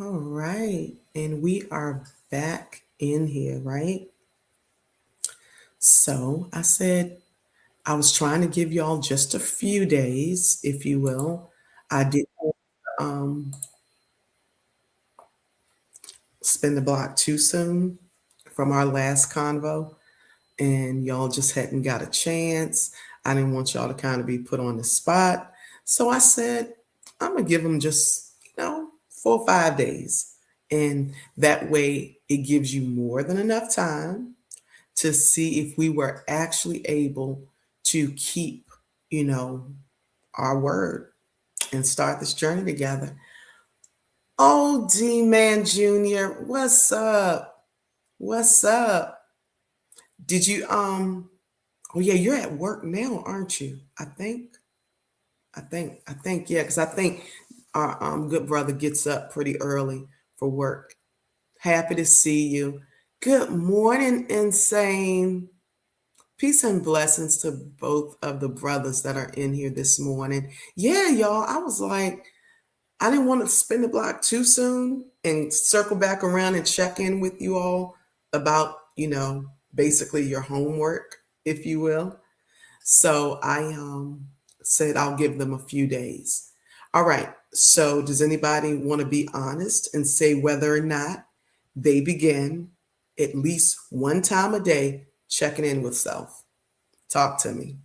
All right. And we are back in here, right? So I said I was trying to give y'all just a few days, if you will. I didn't um, spin the block too soon from our last convo, and y'all just hadn't got a chance. I didn't want y'all to kind of be put on the spot. So I said, I'm going to give them just, 4 or 5 days. And that way it gives you more than enough time to see if we were actually able to keep, you know, our word and start this journey together. Oh, D Man Jr., what's up? What's up? Did you oh yeah, you're at work now, aren't you? I think, yeah, because I think our good brother gets up pretty early for work. Happy to see you. Good morning, Insane. Peace and blessings to both of the brothers that are in here this morning. Yeah, y'all, I was like, I didn't want to spin the block too soon and circle back around and check in with you all about, basically your homework, if you will. So I said I'll give them a few days. All right. So does anybody want to be honest and say whether or not they begin at least one time a day checking in with self? Talk to me.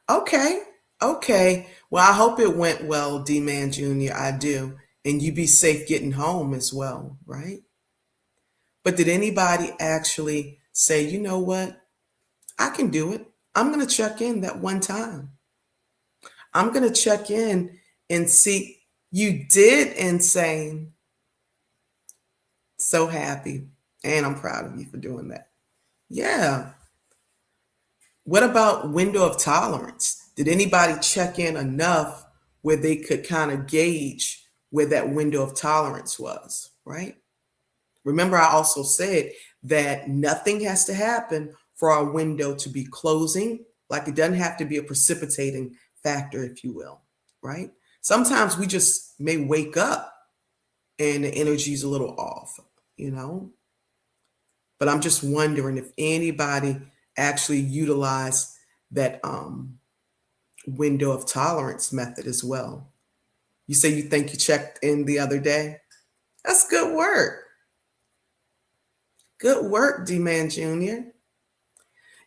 Okay. Okay. Well, I hope it went well, D Man Jr. I do. And you be safe getting home as well, right? But did anybody actually say, you know what? I can do it. I'm going to check in that one time. I'm going to check in and see you did, Insane. So happy. And I'm proud of you for doing that. Yeah. What about window of tolerance? Did anybody check in enough where they could kind of gauge where that window of tolerance was, right? Remember, I also said that nothing has to happen for our window to be closing. Like it doesn't have to be a precipitating factor, if you will, right? Sometimes we just may wake up and the energy's a little off, you know? But I'm just wondering if anybody actually utilized that window of tolerance method as well. You say you think you checked in the other day? That's good work. Good work, D Man Jr.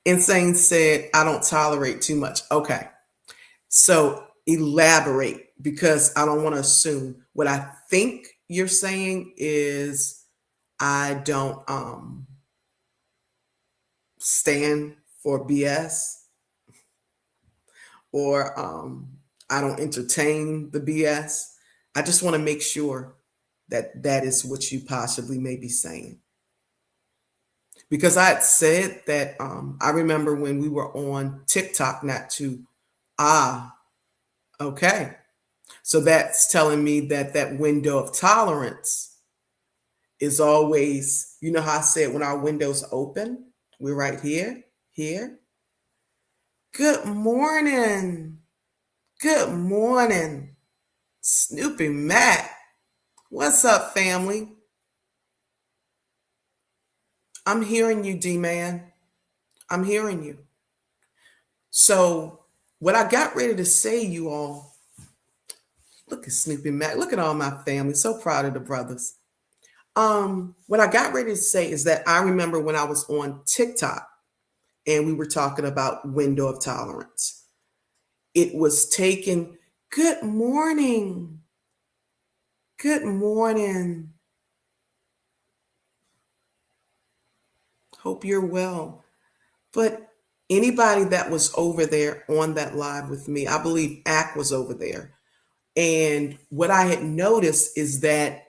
Insane said, I don't tolerate too much. Okay. So elaborate because I don't want to assume. What I think you're saying is I don't stand for BS or I don't entertain the BS. I just want to make sure that that is what you possibly may be saying. Because I had said that I remember when we were on TikTok not to, ah, okay. So that's telling me that that window of tolerance is always, you know how I said when our window's open, we're right here, here. Good morning. Good morning. Snoopy Matt. What's up, family? I'm hearing you, D Man. I'm hearing you. So, what I got ready to say, you all, look at Snoopy Matt. Look at all my family. So proud of the brothers. What I got ready to say is that I remember when I was on TikTok and we were talking about window of tolerance. It was taken, good morning. Good morning. Hope you're well. But anybody that was over there on that live with me, I believe Ack was over there. And what I had noticed is that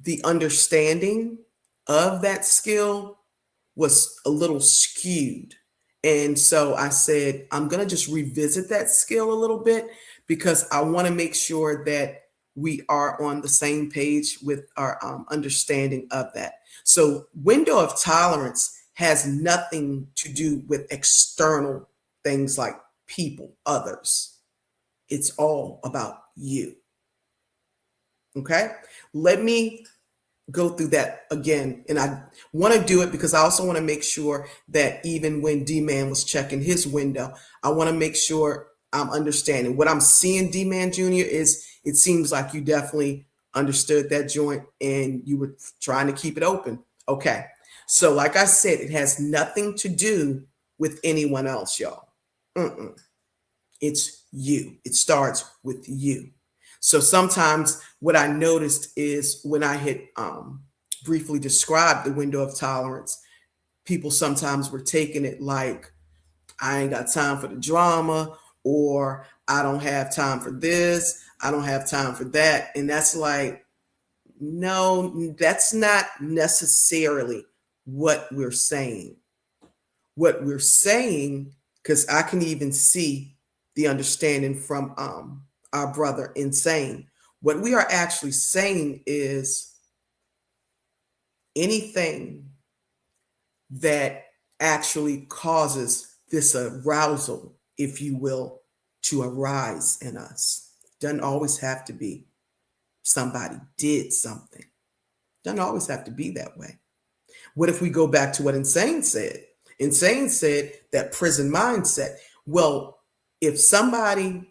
the understanding of that skill was a little skewed. And so I said, I'm going to just revisit that skill a little bit because I want to make sure that we are on the same page with our understanding of that. So, window of tolerance has nothing to do with external things like people, others. It's all about you. Okay. Let me go through that again. And I want to do it because I also want to make sure that even when D-Man was checking his window, I want to make sure I'm understanding. What I'm seeing, D-Man Jr., is it seems like you definitely understood that joint and you were trying to keep it open. Okay. So, like I said, it has nothing to do with anyone else, y'all. Mm-mm. It's you. It starts with you. So sometimes what I noticed is when I had briefly described the window of tolerance, people sometimes were taking it like, I ain't got time for the drama, or I don't have time for this, I don't have time for that. And that's like, no, that's not necessarily what we're saying. What we're saying, because I can even see the understanding from our brother Insane. What we are actually saying is anything that actually causes this arousal, if you will, to arise in us. Doesn't always have to be somebody did something. Doesn't always have to be that way. What if we go back to what Insane said? Insane said that prison mindset. Well, if somebody,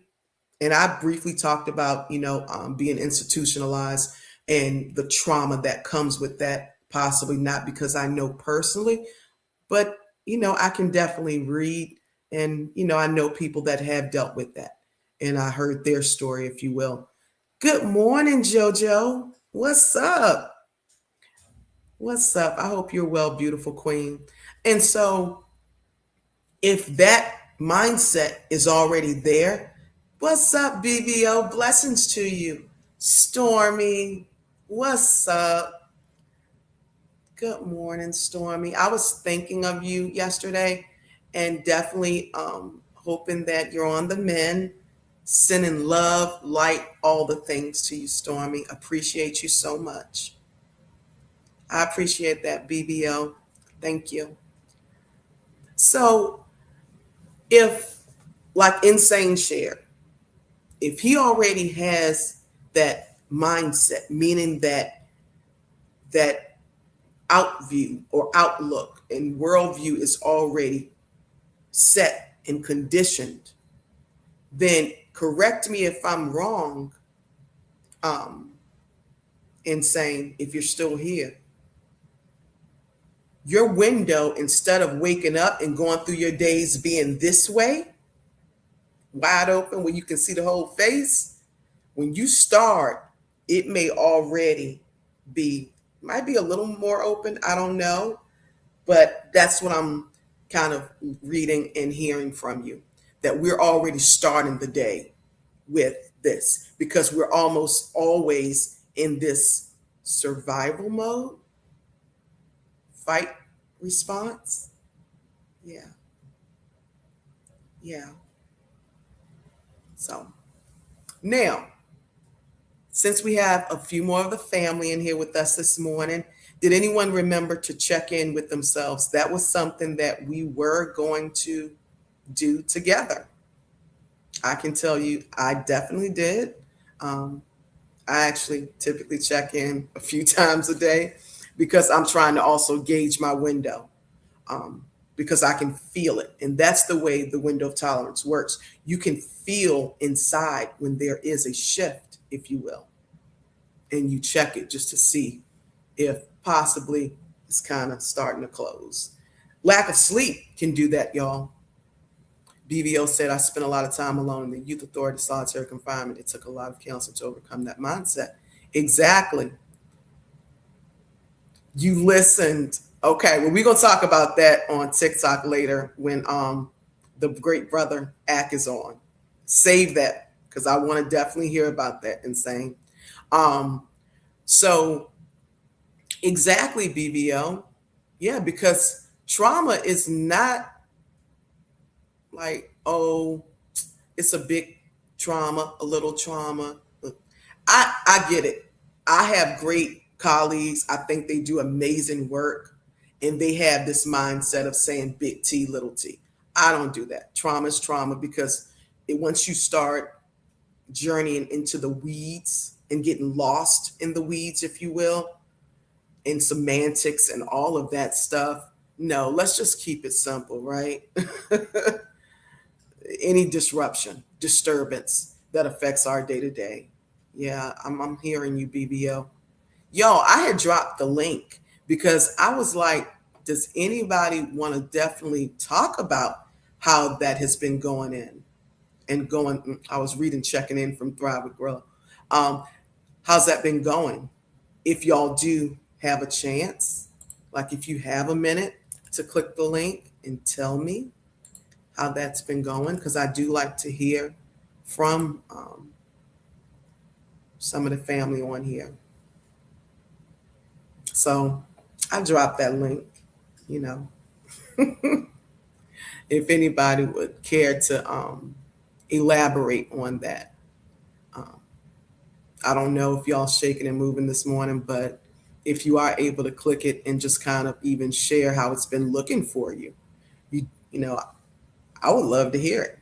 and I briefly talked about, being institutionalized and the trauma that comes with that, possibly not because I know personally, but, I can definitely read and, I know people that have dealt with that. And I heard their story, if you will. Good morning, JoJo. What's up? What's up? I hope you're well, beautiful queen. And so, if that mindset is already there, what's up, BBO? Blessings to you. Stormy, what's up? Good morning, Stormy. I was thinking of you yesterday and definitely hoping that you're on the mend, sending love, light, all the things to you, Stormy. Appreciate you so much. I appreciate that, BBO. Thank you. So, if, like Insane Share, if he already has that mindset, meaning that outview or outlook and worldview is already set and conditioned, then correct me if I'm wrong, um, Insane, if you're still here. Your window, instead of waking up and going through your days being this way, wide open where you can see the whole face, when you start, it may already be, might be a little more open. I don't know. But that's what I'm kind of reading and hearing from you, that we're already starting the day with this because we're almost always in this survival mode, fight response. Yeah. Yeah. So now, since we have a few more of the family in here with us this morning, did anyone remember to check in with themselves? That was something that we were going to do together. I can tell you, I definitely did. Um, I actually typically check in a few times a day because I'm trying to also gauge my window because I can feel it. And that's the way the window of tolerance works. You can feel inside when there is a shift, if you will, and you check it just to see if possibly it's kind of starting to close. Lack of sleep can do that, y'all. BVO said, I spent a lot of time alone in the youth authority solitary confinement. It took a lot of counseling to overcome that mindset. Exactly. You listened. Okay, well, we're gonna talk about that on TikTok later when the great brother Ack is on. Save that because I want to definitely hear about that. Insane. Um, so exactly, BBO. Yeah, because trauma is not like, oh, it's a big trauma, a little trauma. I get it. I have great colleagues. I think they do amazing work and they have this mindset of saying big T, little t. I don't do that. Trauma is trauma because once you start journeying into the weeds, and getting lost in the weeds, if you will, in semantics and all of that stuff. No, let's just keep it simple, right? Any disruption, disturbance that affects our day to day. Yeah, I'm hearing you, BBO. Yo, I had dropped the link because I was like, does anybody want to definitely talk about how that has been going in and going? I was reading, checking in from Thrive with Gorilla. Um, how's that been going? If y'all do have a chance, like if you have a minute to click the link and tell me how that's been going, because I do like to hear from some of the family on here. So I dropped that link, you know, if anybody would care to elaborate on that. Um, I don't know if y'all shaking and moving this morning, but if you are able to click it and just kind of even share how it's been looking for you, you know, I would love to hear it.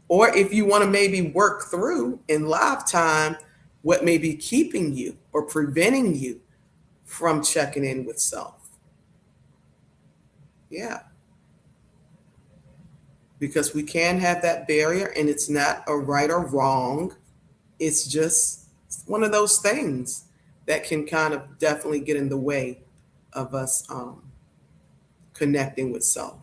Or if you want to maybe work through in live time what may be keeping you or preventing you from checking in with self. Yeah, because we can have that barrier and it's not a right or wrong. It's just one of those things that can kind of definitely get in the way of us connecting with self.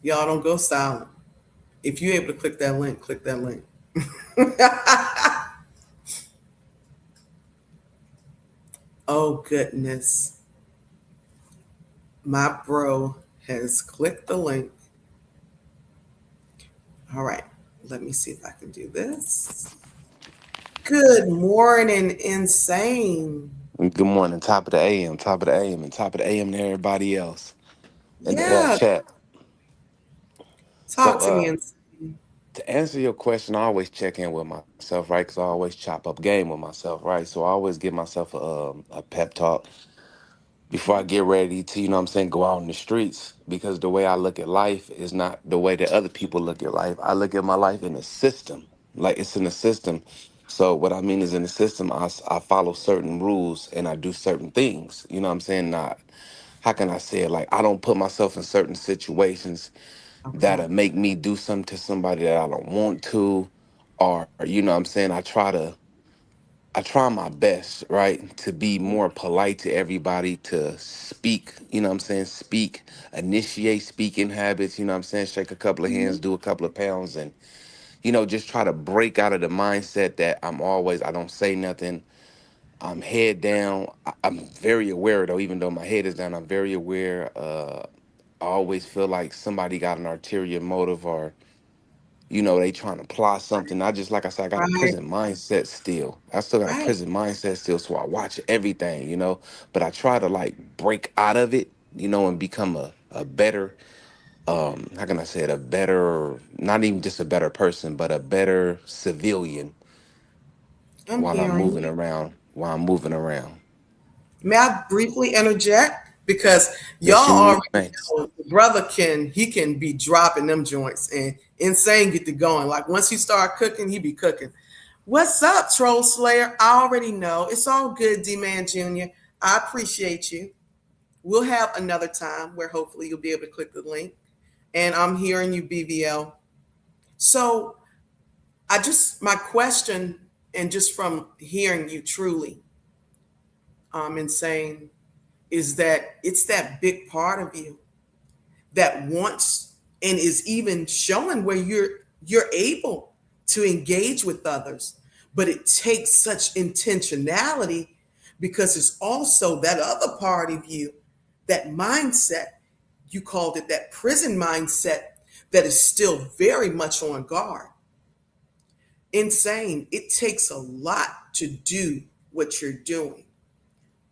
Y'all don't go silent. If you're able to click that link, click that link. Oh, goodness. My bro has clicked the link. All right. Let me see if I can do this. Good morning, Insane. Good morning, top of the AM, top of the AM, and top of the AM to everybody else in the Yeah, chat. So, talk to me, Insane. to answer your question, I always check in with myself, right? Because I always chop up game with myself, right? So I always give myself a pep talk before I get ready to, you know what I'm saying, go out in the streets. Because the way I look at life is not the way that other people look at life. I look at my life in a system, like it's in a system. So what I mean is in the system, I follow certain rules and I do certain things. You know what I'm saying? Not, how can I say it? Like I don't put myself in certain situations Okay. that'll make me do something to somebody that I don't want to, or you know what I'm saying? I try my best, right, to be more polite to everybody, to speak, you know what I'm saying, speak, initiate speaking habits, you know what I'm saying, shake a couple of hands, Mhm. do a couple of pounds, and, you know, just try to break out of the mindset that I don't say nothing, I'm head down. I'm very aware, though, even though my head is down, I'm very aware. I always feel like somebody got an ulterior motive or they trying to plot something. I just, like I said, I got a Right, prison mindset still. I still got a right. prison mindset still, so I watch everything. But I try to like break out of it, and become a better, how can I say it, a better, not even just a better person, but a better civilian I'm hearing you. while I'm moving around. May I briefly interject? Because y'all Yes, you already may. know the brother he can be dropping them joints and Insane get to going. Like once he start cooking, he be cooking. What's up, Troll Slayer? I already know. It's all good, D-Man Jr. I appreciate you. We'll have another time where hopefully you'll be able to click the link. And I'm hearing you, BVL. So my question, and just from hearing you truly, Insane, is that it's that big part of you that wants and is even showing where you're able to engage with others, but it takes such intentionality because it's also that other part of you, that mindset, you called it that prison mindset, that is still very much on guard. Insane, it takes a lot to do what you're doing.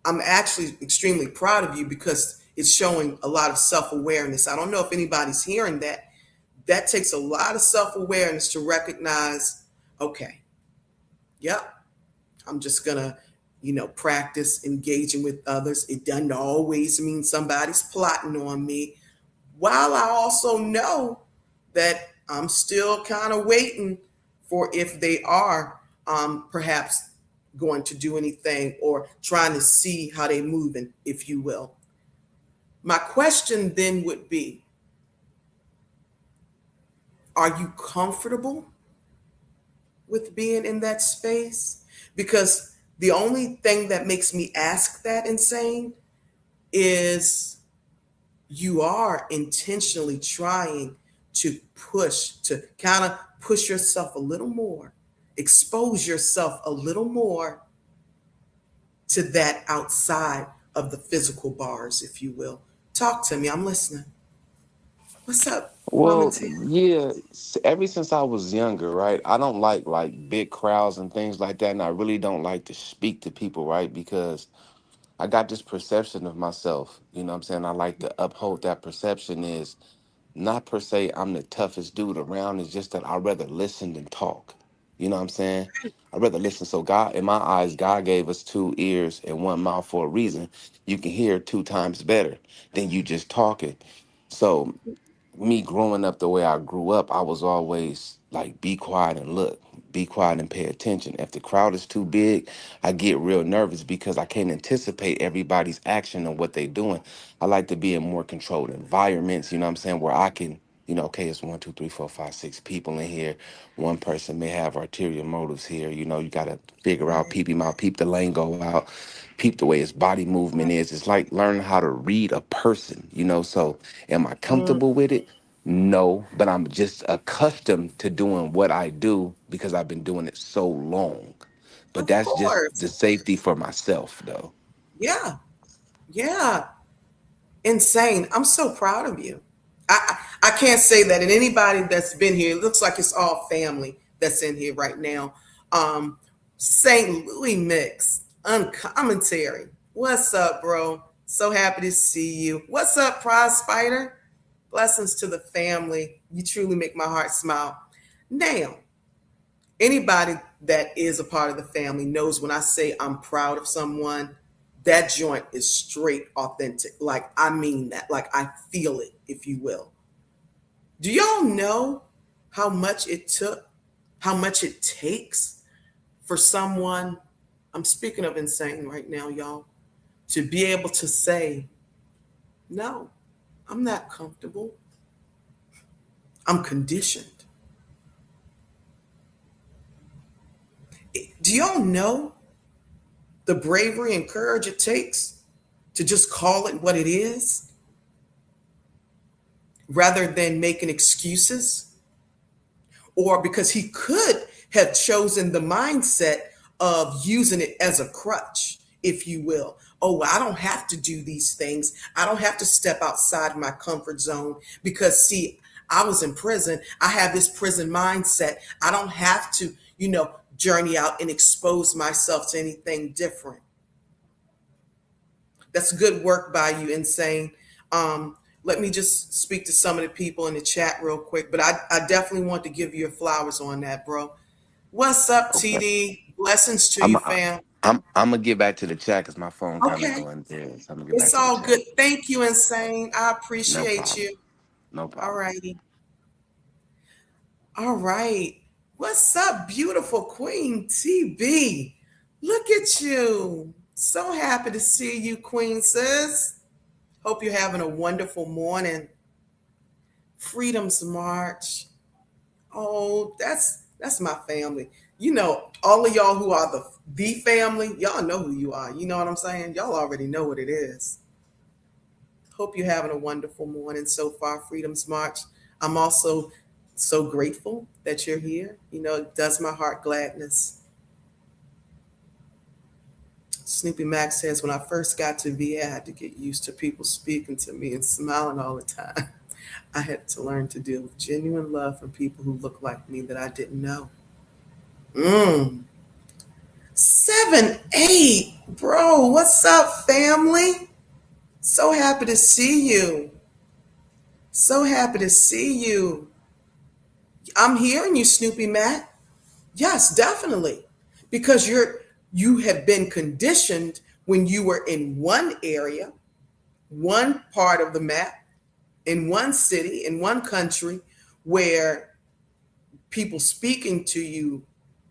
I'm actually extremely proud of you because it's showing a lot of self awareness. I don't know if anybody's hearing that. That takes a lot of self awareness to recognize, okay, yep, I'm just going to, practice engaging with others. It doesn't always mean somebody's plotting on me. While I also know that I'm still kind of waiting for if they are perhaps going to do anything or trying to see how they moving, if you will. My question then would be, are you comfortable with being in that space? Because the only thing that makes me ask that, Insane, is you are intentionally trying to kind of push yourself a little more, expose yourself a little more to that outside of the physical bars, if you will. Talk to me. I'm listening. What's up, Mama Well, T? yeah, ever since I was younger, right? I don't like big crowds and things like that, and I really don't like to speak to people, right? Because I got this perception of myself. You know what I'm saying? I like to uphold that perception is not per se I'm the toughest dude around. It's just that I'd rather listen than talk. You know what I'm saying? I'd rather listen. So God, in my eyes, God gave us two ears and one mouth for a reason. You can hear two times better than you just talking. So me growing up the way I grew up, I was always like, be quiet and look, be quiet and pay attention. If the crowd is too big, I get real nervous because I can't anticipate everybody's action and what they're doing. I like to be in more controlled environments, you know what I'm saying, where I can, okay, it's 1, 2, 3, 4, 5, 6 people in here. One person may have ulterior motives here. You got to figure out, Right. peep him out, peep the lingo out, peep the way his body movement is. It's like learning how to read a person. So am I Mm, comfortable with it? No, but I'm just accustomed to doing what I do because I've been doing it so long. But of that's just course. the safety for myself, though. Yeah. Yeah. Insane. I'm so proud of you. I can't say that. And anybody that's been here, it looks like it's all family that's in here right now. Um, St. Louis Mix, uncommentary. What's up, bro? So happy to see you. What's up, Prize Spider? Blessings to the family. You truly make my heart smile. Now, anybody that is a part of the family knows when I say I'm proud of someone, that joint is straight authentic. Like, I mean that. Like, I feel it, if you will. Do y'all know how much it took, how much it takes for someone, I'm speaking of Insane right now, y'all, to be able to say, no, I'm not comfortable. I'm conditioned. Do y'all know the bravery and courage it takes to just call it what it is rather than making excuses? Or because he could have chosen the mindset of using it as a crutch, if you will. Oh, I don't have to do these things. I don't have to step outside my comfort zone because, see, I was in prison. I have this prison mindset. I don't have to, journey out and expose myself to anything different. That's good work by you, Insane. Let me just speak to some of the people in the chat real quick, but I definitely want to give you your flowers on that, bro. What's up, Okay. TD? Blessings to I'm you, I, fam. I'm gonna get back to the chat because my phone kind of Okay, going there. So I'm gonna get back it's to the all chat. good. Thank you, Insane. I No appreciate problem. you. No All problem. righty. All right. What's up, beautiful Queen TB? Look at you. So happy to see you, Queen Sis. Hope you're having a wonderful morning. Freedom's March. Oh, that's my family. All of y'all who are the family, y'all know who you are. You know what I'm saying? Y'all already know what it is. Hope you're having a wonderful morning so far, Freedom's March. I'm also so grateful that you're here. It does my heart gladness. Snoopy Max says, when I first got to VA, I had to get used to people speaking to me and smiling all the time. I had to learn to deal with genuine love from people who look like me that I didn't know. Mm. 7-8, bro. What's up, family? So happy to see you. So happy to see you. I'm hearing you, Snoopy Matt. Yes, definitely. Because you have been conditioned when you were in one area, one part of the map, in one city, in one country, where people speaking to you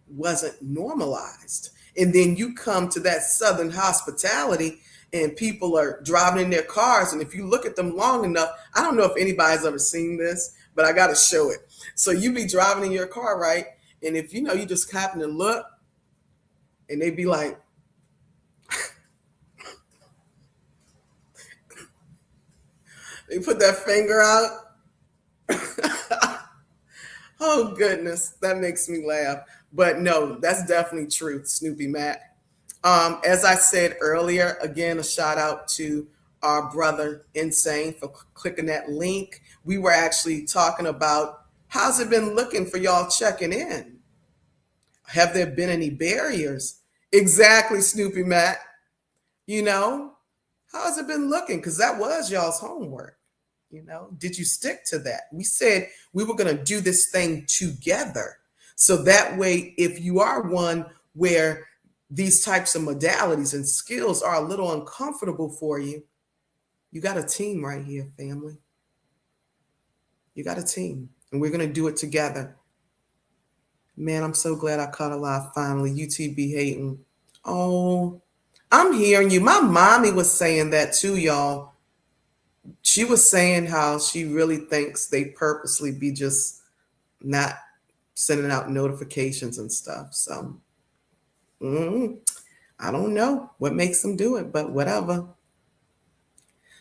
wasn't normalized. And then you come to that Southern hospitality and people are driving in their cars. And if you look at them long enough, I don't know if anybody's ever seen this, but I got to show it. So you be driving in your car, right? And if you just happen to look and they be like, they put that finger out. Oh, goodness. That makes me laugh. But no, that's definitely truth, Snoopy Matt. As I said earlier, again, a shout out to our brother Insane for clicking that link. We were actually talking about how's it been looking for y'all checking in? Have there been any barriers? Exactly, Snoopy Matt. You know, how has it been looking? Because that was y'all's homework. Did you stick to that? We said we were going to do this thing together. So that way, if you are one where these types of modalities and skills are a little uncomfortable for you, you got a team right here, family. You got a team, and we're going to do it together. Man, I'm so glad I caught a live finally. UTB hating. Oh, I'm hearing you. My mommy was saying that too, y'all. She was saying how she really thinks they purposely be just not sending out notifications and stuff. So I don't know what makes them do it, but whatever.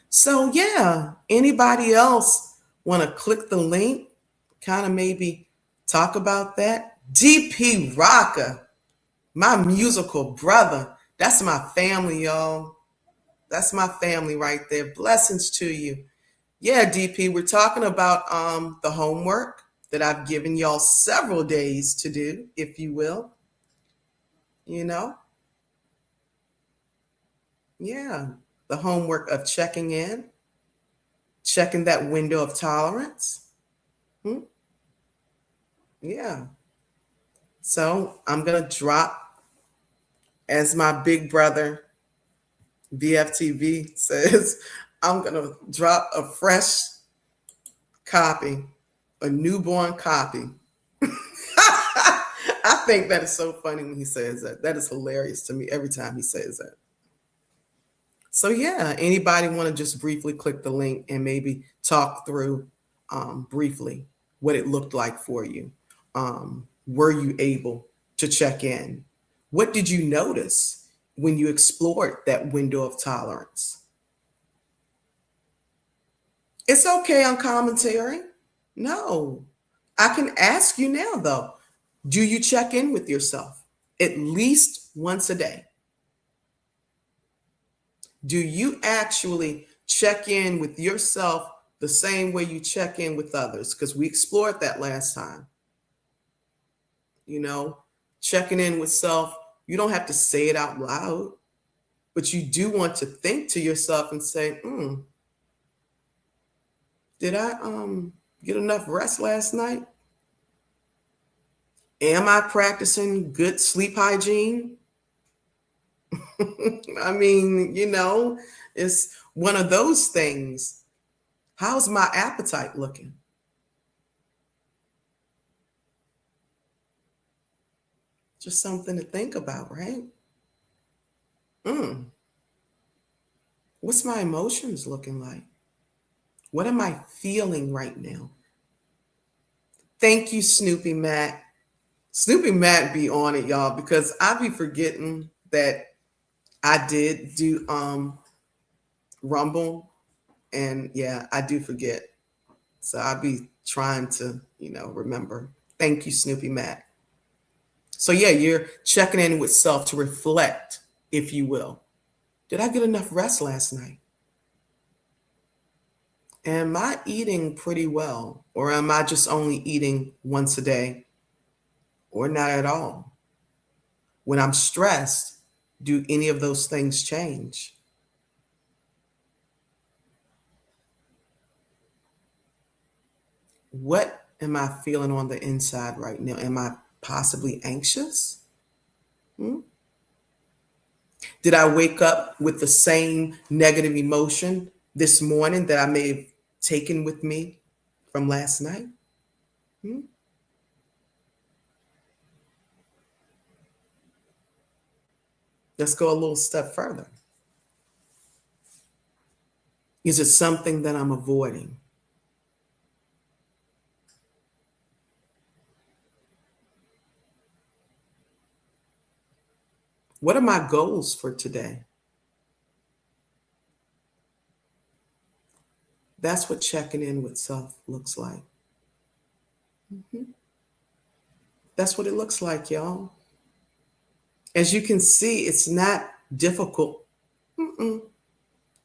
So yeah, anybody else want to click the link? Kind of maybe talk about that. DP Rocker, my musical brother. That's my family, y'all. That's my family right there. Blessings to you. Yeah, DP, we're talking about the homework that I've given y'all several days to do, if you will. Yeah, the homework of checking in, checking that window of tolerance. Yeah. So I'm going to drop, as my big brother, BFTV says, I'm going to drop a fresh copy, a newborn copy. I think that is so funny when he says that. That is hilarious to me every time he says that. So yeah, anybody want to just briefly click the link and maybe talk through briefly what it looked like for you? Were you able to check in? What did you notice when you explored that window of tolerance? It's okay on commentary. No, I can ask you now though. Do you check in with yourself at least once a day? Do you actually check in with yourself the same way you check in with others? Because we explored that last time. Checking in with self, you don't have to say it out loud, but you do want to think to yourself and say, did I get enough rest last night? Am I practicing good sleep hygiene? I mean, it's one of those things. How's my appetite looking? Just something to think about, right? What's my emotions looking like? What am I feeling right now? Thank you, Snoopy Matt. Snoopy Matt be on it, y'all, because I be forgetting that I did do Rumble, and yeah, I do forget. So I'll be trying to, remember. Thank you, Snoopy Matt. So yeah, you're checking in with self to reflect, if you will. Did I get enough rest last night? Am I eating pretty well? Or am I just only eating once a day? Or not at all? When I'm stressed, do any of those things change? What am I feeling on the inside right now? Am I possibly anxious? Did I wake up with the same negative emotion this morning that I may have taken with me from last night? Let's go a little step further. Is it something that I'm avoiding? What are my goals for today? That's what checking in with self looks like. Mhm. That's what it looks like, y'all. As you can see, it's not difficult. Mm-mm.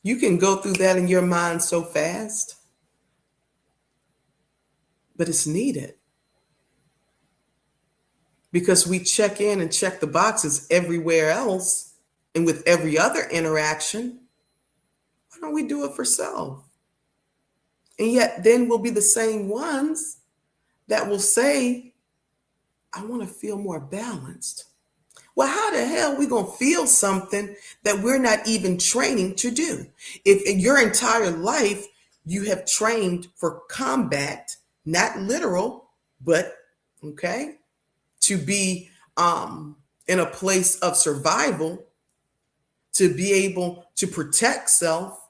You can go through that in your mind so fast, but it's needed because we check in and check the boxes everywhere else and with every other interaction. Why don't we do it for self? And yet, then we'll be the same ones that will say, I want to feel more balanced. Well, how the hell are we going to feel something that we're not even training to do? If in your entire life you have trained for combat, not literal, but okay, to be in a place of survival, to be able to protect self,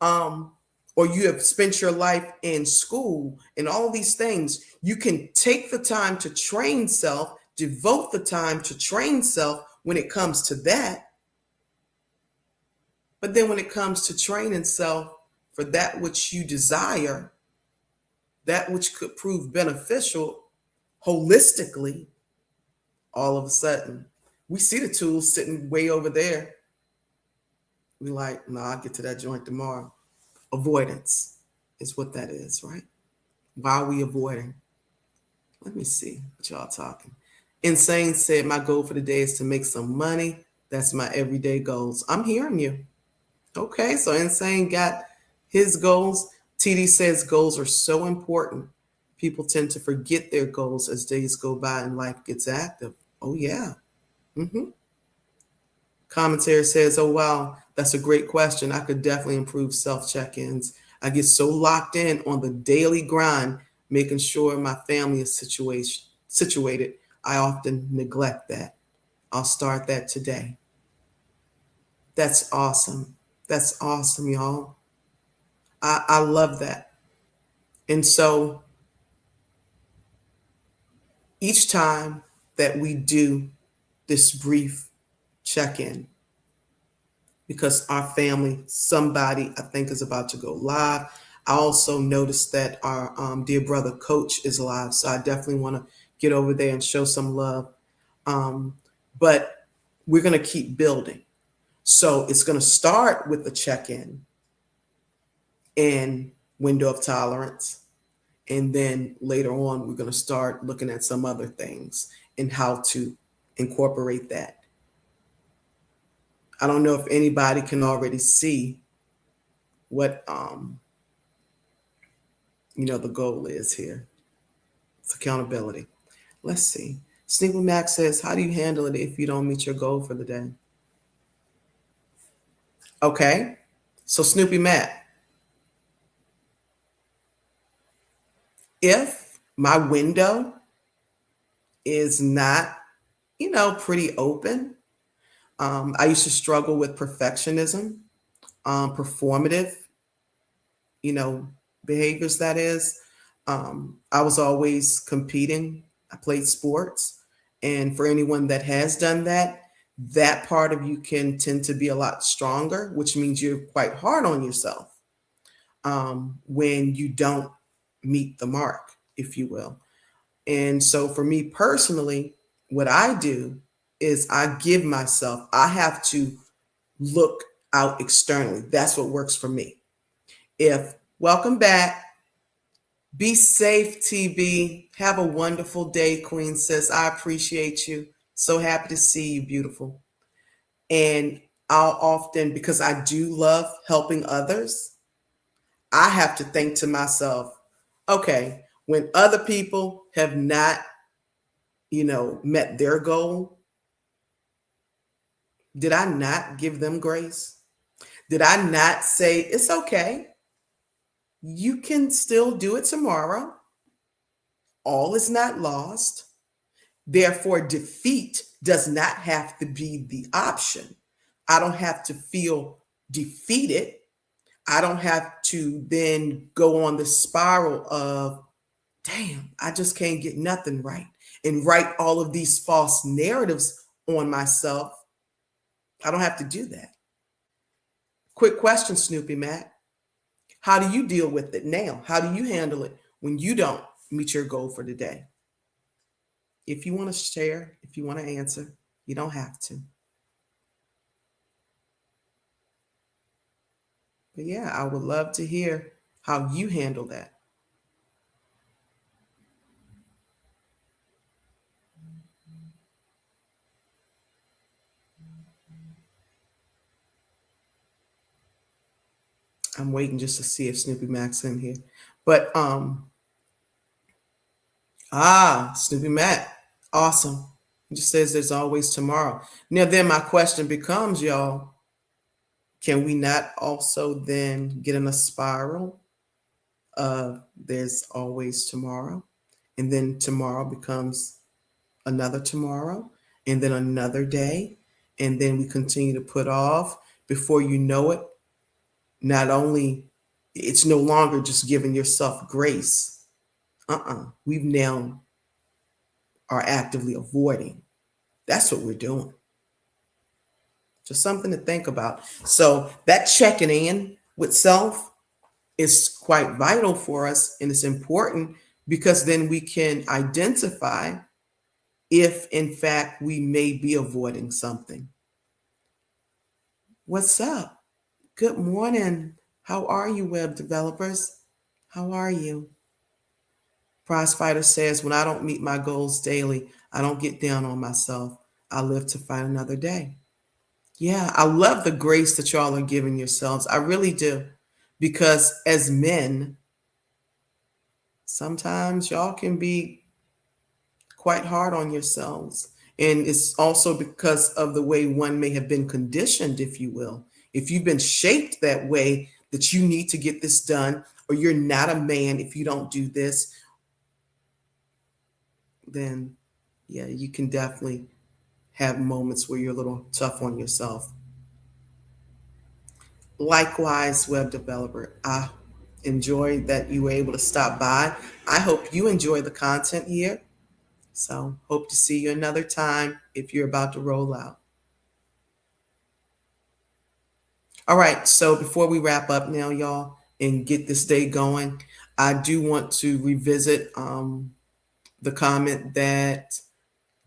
um, or you have spent your life in school and all these things, you can take the time to train self, devote the time to train self when it comes to that. But then when it comes to training self for that which you desire, that which could prove beneficial holistically, all of a sudden, we see the tools sitting way over there. We like, no, I'll get to that joint tomorrow. Avoidance is what that is, right? Why are we avoiding? Let me see what y'all talking. Insane said, my goal for the day is to make some money. That's my everyday goals. I'm hearing you. Okay, so Insane got his goals. TD says goals are so important. People tend to forget their goals as days go by and life gets active. Oh, yeah. Mm-hmm. Commentary says, oh, wow, that's a great question. I could definitely improve self check ins. I get so locked in on the daily grind, making sure my family is situated. I often neglect that. I'll start that today. That's awesome. That's awesome, y'all. I love that. And so each time that we do this brief check in, because our family, somebody I think is about to go live. I also noticed that our dear brother Coach is live. So I definitely want to get over there and show some love. But we're going to keep building. So it's going to start with the check in and window of tolerance. And then later on, we're going to start looking at some other things and how to incorporate that. I don't know if anybody can already see what the goal is here. It's accountability. Let's see. Sneaky Mac says, how do you handle it if you don't meet your goal for the day? Okay. So Snoopy Mac, if my window is not, pretty open, I used to struggle with perfectionism, performative, behaviors, that is. I was always competing. I played sports. And for anyone that has done that, that part of you can tend to be a lot stronger, which means you're quite hard on yourself when you don't meet the mark, if you will. And so for me personally, what I do is I give myself, I have to look out externally. That's what works for me. Welcome back. Be safe, TB. Have a wonderful day, Queen Sis. I appreciate you. So happy to see you, beautiful. And I'll often, because I do love helping others, I have to think to myself, okay, when other people have not, met their goal, did I not give them grace? Did I not say, it's okay? You can still do it tomorrow. All is not lost. Therefore, defeat does not have to be the option. I don't have to feel defeated. I don't have to then go on the spiral of, damn, I just can't get nothing right, and write all of these false narratives on myself. I don't have to do that. Quick question, Snoopy Matt. How do you deal with it now? How do you handle it when you don't meet your goal for the day? If you want to share, if you want to answer, you don't have to. But yeah, I would love to hear how you handle that. I'm waiting just to see if Snoopy Mac's in here. But Snoopy Mac, awesome. He just says there's always tomorrow. Now then my question becomes, y'all, can we not also then get in a spiral of there's always tomorrow? And then tomorrow becomes another tomorrow, and then another day, and then we continue to put off. Before you know it, not only it's no longer just giving yourself grace. We've now are actively avoiding. That's what we're doing. Just something to think about. So that checking in with self is quite vital for us, and it's important because then we can identify if in fact we may be avoiding something. What's up? Good morning. How are you, web developers? How are you? Prizefighter says, when I don't meet my goals daily, I don't get down on myself. I live to fight another day. Yeah, I love the grace that y'all are giving yourselves. I really do. Because as men, sometimes y'all can be quite hard on yourselves. And it's also because of the way one may have been conditioned, if you will. If you've been shaped that way, that you need to get this done, or you're not a man if you don't do this, then yeah, you can definitely have moments where you're a little tough on yourself. Likewise, web developer, I enjoy that you were able to stop by. I hope you enjoy the content here. So hope to see you another time if you're about to roll out. All right, so before we wrap up now, y'all, and get this day going, I do want to revisit the comment that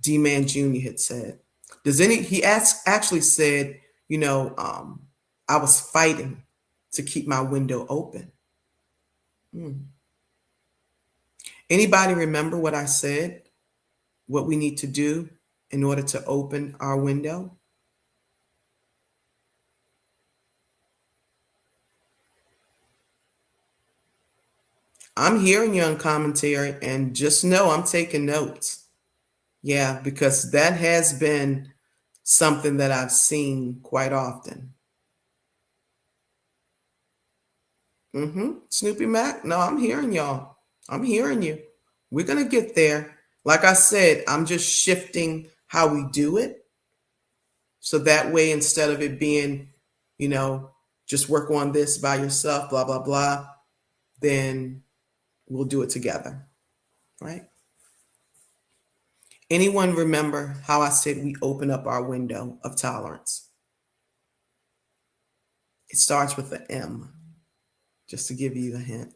D-Man Jr. had said. He actually said, I was fighting to keep my window open. Anybody remember what I said? What we need to do in order to open our window? I'm hearing you on commentary, and just know I'm taking notes. Yeah, because that has been something that I've seen quite often. Snoopy Mac, no, I'm hearing y'all. I'm hearing you. We're going to get there. Like I said, I'm just shifting how we do it. So that way, instead of it being, just work on this by yourself, blah, blah, blah, then we'll do it together. Right? Anyone remember how I said we open up our window of tolerance? It starts with an M, just to give you a hint.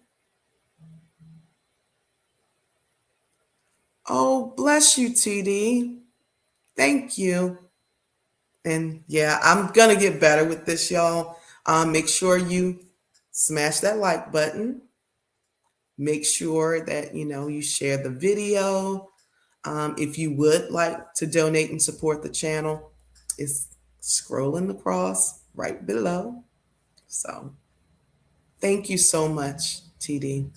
Oh, bless you, TD. Thank you. And yeah, I'm going to get better with this, y'all. Make sure you smash that like button. Make sure that, you share the video. If you would like to donate and support the channel, it's scrolling across right below. So thank you so much, TD.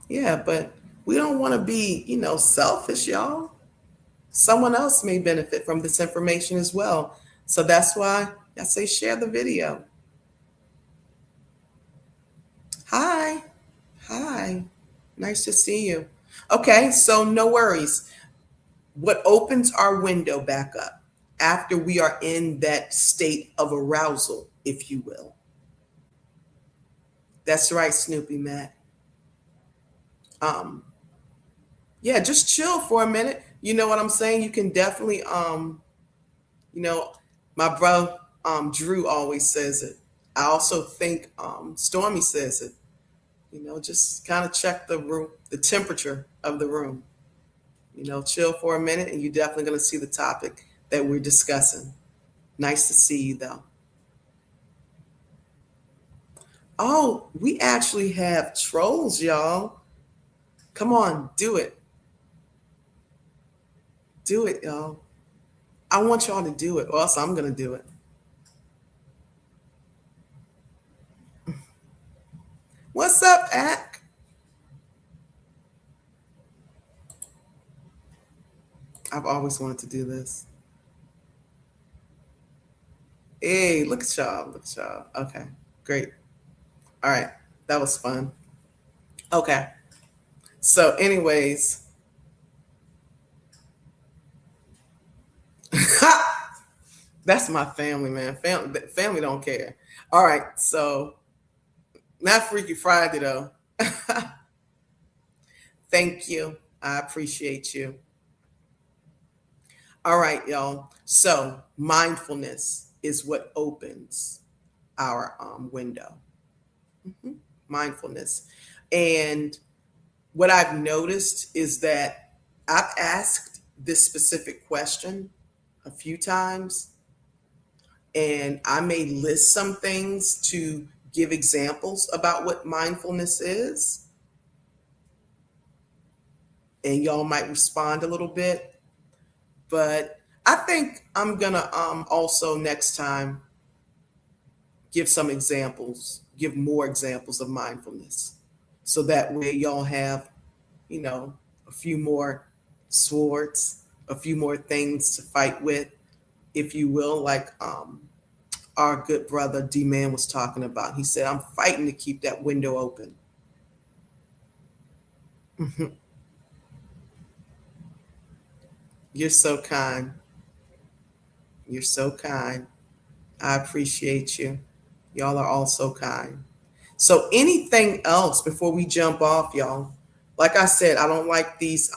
Yeah, but we don't want to be, selfish, y'all. Someone else may benefit from this information as well. So that's why I say share the video. Hi. Hi. Nice to see you. Okay, so no worries. What opens our window back up? after we are in that state of arousal, if you will. That's right, Snoopy Matt. Um, yeah, just chill for a minute. You know what I'm saying? You can definitely, you know, my brother Drew always says it. I also think Stormy says it. You know, just kind of check the room, the temperature of the room. You know, chill for a minute, and you're definitely going to see the topic that we're discussing. Nice to see you, though. Oh, we actually have trolls, y'all. Come on, do it. Do it, y'all. I want y'all to do it, or else I'm going to do it. What's up, Ack? I've always wanted to do this. Hey, look at y'all. Look at y'all. Okay, great. All right, that was fun. Okay, so, anyways, that's my family, man. Family don't care. All right, so not Freaky Friday though. Thank you. I appreciate you. All right, y'all. So mindfulness is what opens our window. Mhm. Mindfulness. And what I've noticed is that I've asked this specific question a few times, and I may list some things to give examples about what mindfulness is, and y'all might respond a little bit. But I think I'm gonna also next time give some examples, give more examples of mindfulness, so that way y'all have, you know, a few more swords, a few more things to fight with, if you will, like our good brother D Man was talking about. He said, I'm fighting to keep that window open. You're so kind. You're so kind. I appreciate you. Y'all are all so kind. So, anything else before we jump off, y'all? Like I said, I don't like these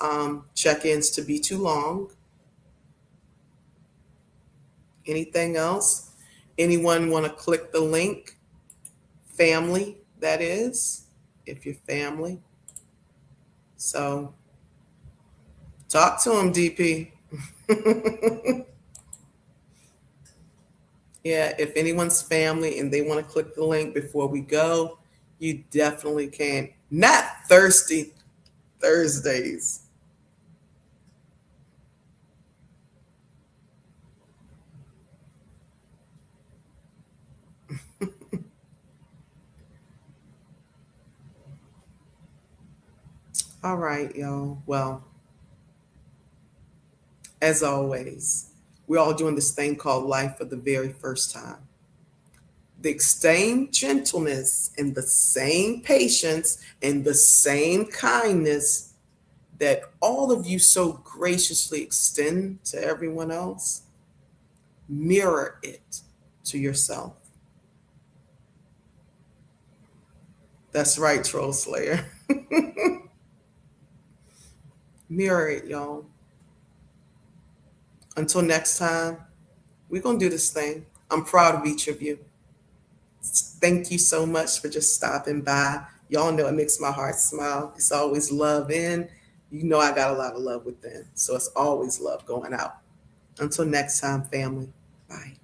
check ins to be too long. Anything else? Anyone want to click the link? Family, that is, if you're family. So, talk to them, DP. Yeah, if anyone's family and they want to click the link before we go, you definitely can. Not thirsty Thursdays. All right, y'all. Well, as always, we're all doing this thing called life for the very first time. The same gentleness and the same patience and the same kindness that all of you so graciously extend to everyone else, mirror it to yourself. That's right, Troll Slayer. Mirror it, y'all. Until next time, we're going to do this thing. I'm proud of each of you. Thank you so much for just stopping by. Y'all know it makes my heart smile. It's always love in. You know I got a lot of love within. So it's always love going out. Until next time, family. Bye.